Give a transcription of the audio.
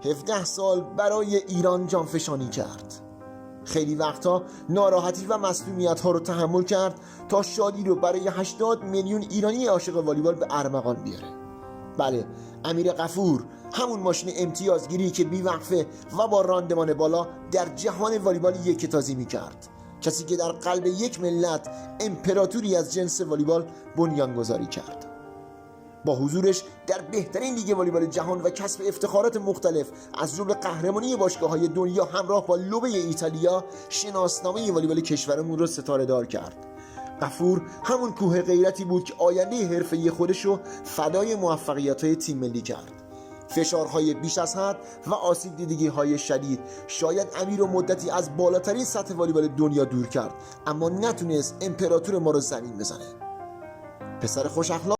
17 سال برای ایران جانفشانی کرد. خیلی وقتا ناراحتی و مسئولیت ها رو تحمل کرد تا شادی رو برای 80 میلیون ایرانی عاشق والیبال به ارمغان بیاره. بله، امیر غفور، همون ماشین امتیازگیری که بیوقفه و با راندمان بالا در جهان والیبال یکتازی میکرد، کسی که در قلب یک ملت امپراتوری از جنس والیبال بنیانگذاری کرد. با حضورش در بهترین لیگ والیبال جهان و کسب افتخارات مختلف از جمله قهرمانی باشگاه‌های دنیا همراه با لوبه ایتالیا، شناسنامه والیبال کشورمون رو ستاره دار کرد. غفور همون کوه غیرتی بود که آینده حرفه‌ای خودش رو فدای موفقیت‌های تیم ملی کرد. فشارهای بیش از حد و آسیب دیدگی‌های شدید شاید امیر رو مدتی از بالاترین سطح والیبال دنیا دور کرد، اما نتونست امپراتور ما رو زمین بزنه. پسر خوش اخلاق